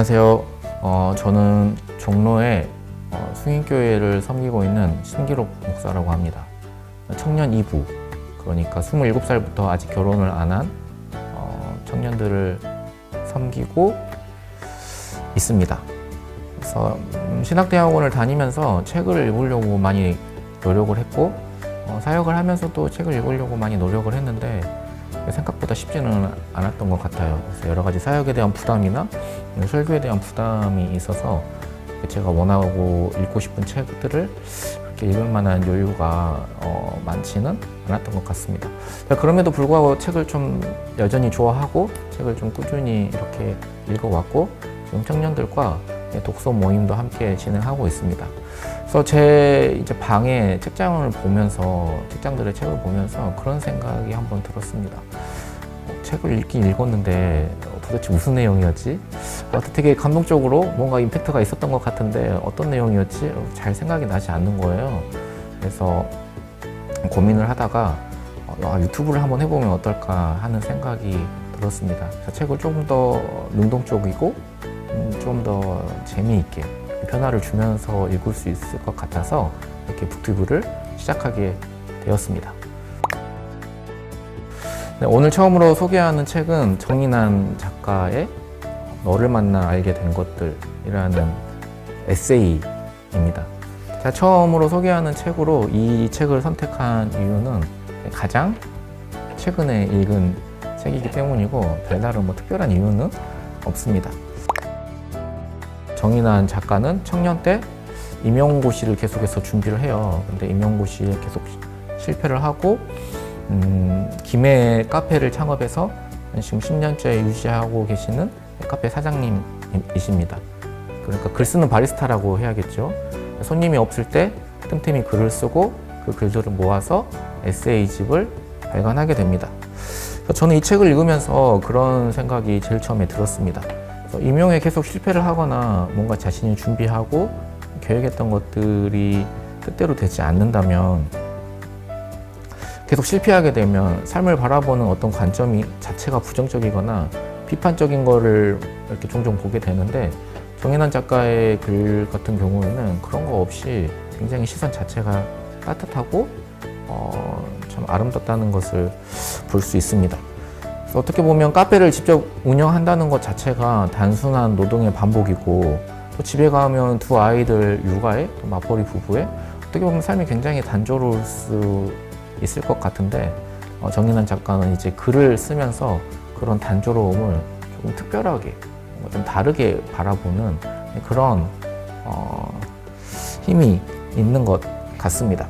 안녕하세요. 저는 종로에 승인교회를 섬기고 있는 신기록 목사라고 합니다. 청년 2부, 그러니까 27살부터 아직 결혼을 안 한 청년들을 섬기고 있습니다. 그래서 신학대학원을 다니면서 책을 읽으려고 많이 노력을 했고, 사역을 하면서도 책을 읽으려고 많이 노력을 했는데 생각보다 쉽지는 않았던 것 같아요. 그래서 여러 가지 사역에 대한 부담이나 설교에 대한 부담이 있어서 제가 원하고 읽고 싶은 책들을 그렇게 읽을 만한 여유가 많지는 않았던 것 같습니다. 그럼에도 불구하고 책을 좀 여전히 좋아하고 책을 좀 꾸준히 이렇게 읽어왔고, 지금 청년들과 독서 모임도 함께 진행하고 있습니다. 그래서 제 이제 방에 책장들의 책을 보면서 그런 생각이 한번 들었습니다. 책을 읽긴 읽었는데 도대체 무슨 내용이었지? 되게 감동적으로 뭔가 임팩트가 있었던 것 같은데 어떤 내용이었지? 잘 생각이 나지 않는 거예요. 그래서 고민을 하다가 유튜브를 한번 해보면 어떨까 하는 생각이 들었습니다. 그래서 책을 조금 더 능동적이고 좀 더 재미있게 변화를 주면서 읽을 수 있을 것 같아서 이렇게 북튜브를 시작하게 되었습니다. 네, 오늘 처음으로 소개하는 책은 정인환 작가의 너를 만나 알게 된 것들이라는 에세이입니다. 제가 처음으로 소개하는 책으로 이 책을 선택한 이유는 가장 최근에 읽은 책이기 때문이고 별다른 특별한 이유는 없습니다. 정인환 작가는 청년 때 임용고시를 계속해서 준비를 해요. 근데 임용고시에 계속 실패를 하고 김해 카페를 창업해서 지금 10년째 유지하고 계시는 카페 사장님이십니다. 그러니까 글 쓰는 바리스타라고 해야겠죠. 손님이 없을 때 틈틈이 글을 쓰고 그 글들을 모아서 에세이집을 발간하게 됩니다. 저는 이 책을 읽으면서 그런 생각이 제일 처음에 들었습니다. 임용에 계속 실패를 하거나 뭔가 자신이 준비하고 계획했던 것들이 뜻대로 되지 않는다면, 계속 실패하게 되면 삶을 바라보는 어떤 관점이 자체가 부정적이거나 비판적인 거를 이렇게 종종 보게 되는데, 정인환 작가의 글 같은 경우에는 그런 거 없이 굉장히 시선 자체가 따뜻하고 참 아름답다는 것을 볼 수 있습니다. 어떻게 보면 카페를 직접 운영한다는 것 자체가 단순한 노동의 반복이고, 또 집에 가면 두 아이들 육아에, 또 맞벌이 부부에 어떻게 보면 삶이 굉장히 단조로울 수 있을 것 같은데, 정인환 작가는 이제 글을 쓰면서 그런 단조로움을 조금 특별하게, 좀 다르게 바라보는 그런 힘이 있는 것 같습니다.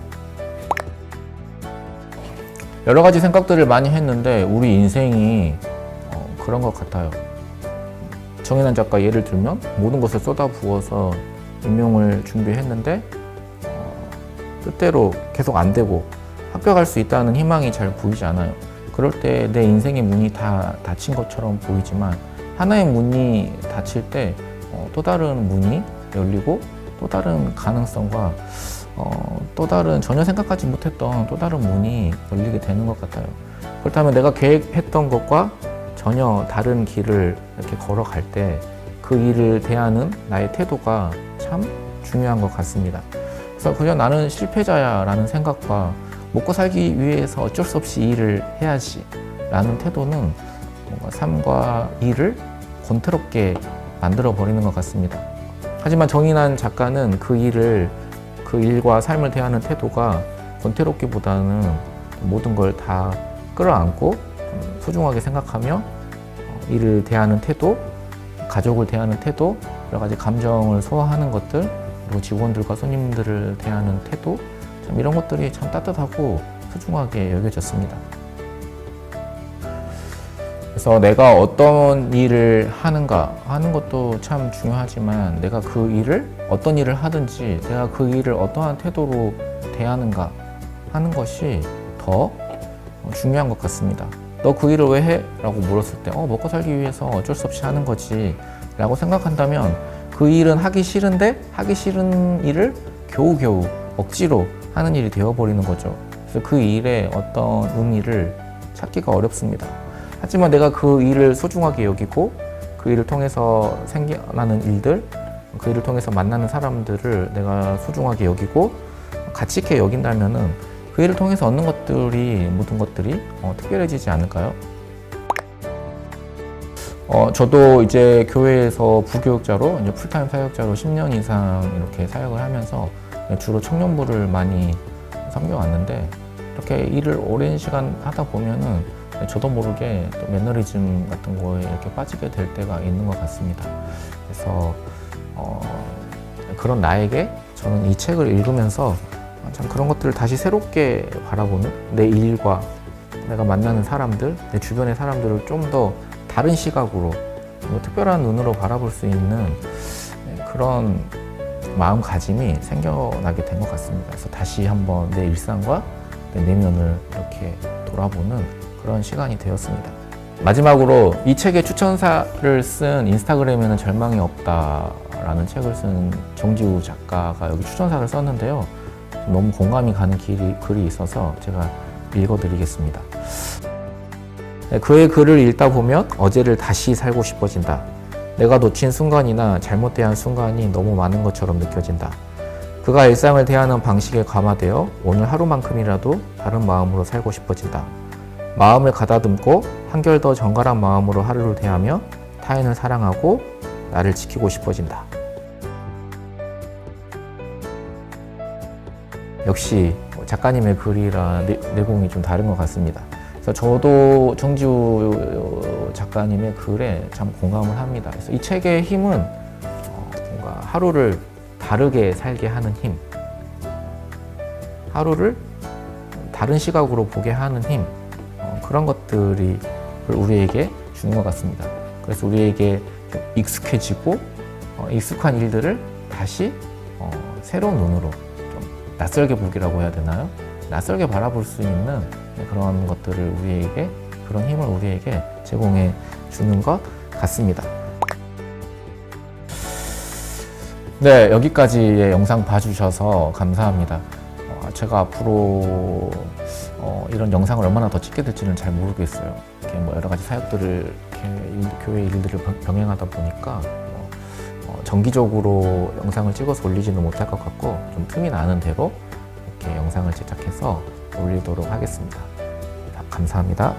여러 가지 생각들을 많이 했는데 우리 인생이 그런 것 같아요. 정인환 작가 예를 들면 모든 것을 쏟아부어서 임용을 준비했는데 뜻대로 계속 안 되고 합격할 수 있다는 희망이 잘 보이지 않아요. 그럴 때 내 인생의 문이 다 닫힌 것처럼 보이지만, 하나의 문이 닫힐 때 또 다른 문이 열리고 또 다른 가능성과 또 다른 전혀 생각하지 못했던 또 다른 문이 열리게 되는 것 같아요. 그렇다면 내가 계획했던 것과 전혀 다른 길을 이렇게 걸어갈 때 그 일을 대하는 나의 태도가 참 중요한 것 같습니다. 그래서 그저 나는 실패자야 라는 생각과 먹고 살기 위해서 어쩔 수 없이 이 일을 해야지 라는 태도는 뭔가 삶과 일을 권태롭게 만들어 버리는 것 같습니다. 하지만 정인환 작가는 그 일과 삶을 대하는 태도가 권태롭기보다는 모든 걸 다 끌어안고 소중하게 생각하며 일을 대하는 태도, 가족을 대하는 태도, 여러 가지 감정을 소화하는 것들, 그리고 직원들과 손님들을 대하는 태도, 참 이런 것들이 참 따뜻하고 소중하게 여겨졌습니다. 그래서 내가 어떤 일을 하는가 하는 것도 참 중요하지만, 내가 그 일을 어떤 일을 하든지 내가 그 일을 어떠한 태도로 대하는가 하는 것이 더 중요한 것 같습니다. 너 그 일을 왜 해? 라고 물었을 때 먹고 살기 위해서 어쩔 수 없이 하는 거지 라고 생각한다면, 그 일은 하기 싫은데 하기 싫은 일을 겨우겨우 억지로 하는 일이 되어버리는 거죠. 그래서 그 일에 어떤 의미를 찾기가 어렵습니다. 하지만 내가 그 일을 소중하게 여기고 그 일을 통해서 생겨나는 일들, 그 일을 통해서 만나는 사람들을 내가 소중하게 여기고 가치 있게 여긴다면은 그 일을 통해서 얻는 것들이 모든 것들이 특별해지지 않을까요? 저도 이제 교회에서 부교육자로 이제 풀타임 사역자로 10년 이상 이렇게 사역을 하면서 주로 청년부를 많이 섬겨왔는데 이렇게 일을 오랜 시간 하다 보면은 저도 모르게 또 매너리즘 같은 거에 이렇게 빠지게 될 때가 있는 것 같습니다. 그래서 그런 나에게 저는 이 책을 읽으면서 참 그런 것들을 다시 새롭게 바라보는 내 일과 내가 만나는 사람들, 내 주변의 사람들을 좀 더 다른 시각으로 특별한 눈으로 바라볼 수 있는 그런 마음가짐이 생겨나게 된 것 같습니다. 그래서 다시 한번 내 일상과 내 내면을 이렇게 돌아보는 그런 시간이 되었습니다. 마지막으로 이 책의 추천사를 쓴 인스타그램에는 절망이 없다라는 책을 쓴 정지우 작가가 여기 추천사를 썼는데요. 너무 공감이 가는 글이 있어서 제가 읽어드리겠습니다. 그의 글을 읽다 보면 어제를 다시 살고 싶어진다. 내가 놓친 순간이나 잘못 대한 순간이 너무 많은 것처럼 느껴진다. 그가 일상을 대하는 방식에 감화되어 오늘 하루만큼이라도 다른 마음으로 살고 싶어진다. 마음을 가다듬고 한결 더 정갈한 마음으로 하루를 대하며 타인을 사랑하고 나를 지키고 싶어진다. 역시 작가님의 글이라 내공이 좀 다른 것 같습니다. 그래서 저도 정지우 작가님의 글에 참 공감을 합니다. 그래서 이 책의 힘은 뭔가 하루를 다르게 살게 하는 힘, 하루를 다른 시각으로 보게 하는 힘, 그런 것들이 우리에게 주는 것 같습니다. 그래서 우리에게 좀 익숙해지고 익숙한 일들을 다시 새로운 눈으로 좀 낯설게 보기라고 해야 되나요? 낯설게 바라볼 수 있는 그런 것들을 우리에게, 그런 힘을 우리에게 제공해 주는 것 같습니다. 네, 여기까지의 영상 봐주셔서 감사합니다. 제가 앞으로 이런 영상을 얼마나 더 찍게 될지는 잘 모르겠어요. 이렇게 뭐 여러 가지 사역들을, 이렇게 교회 일들을 병행하다 보니까 정기적으로 영상을 찍어서 올리지는 못할 것 같고, 좀 틈이 나는 대로 이렇게 영상을 제작해서 올리도록 하겠습니다. 감사합니다.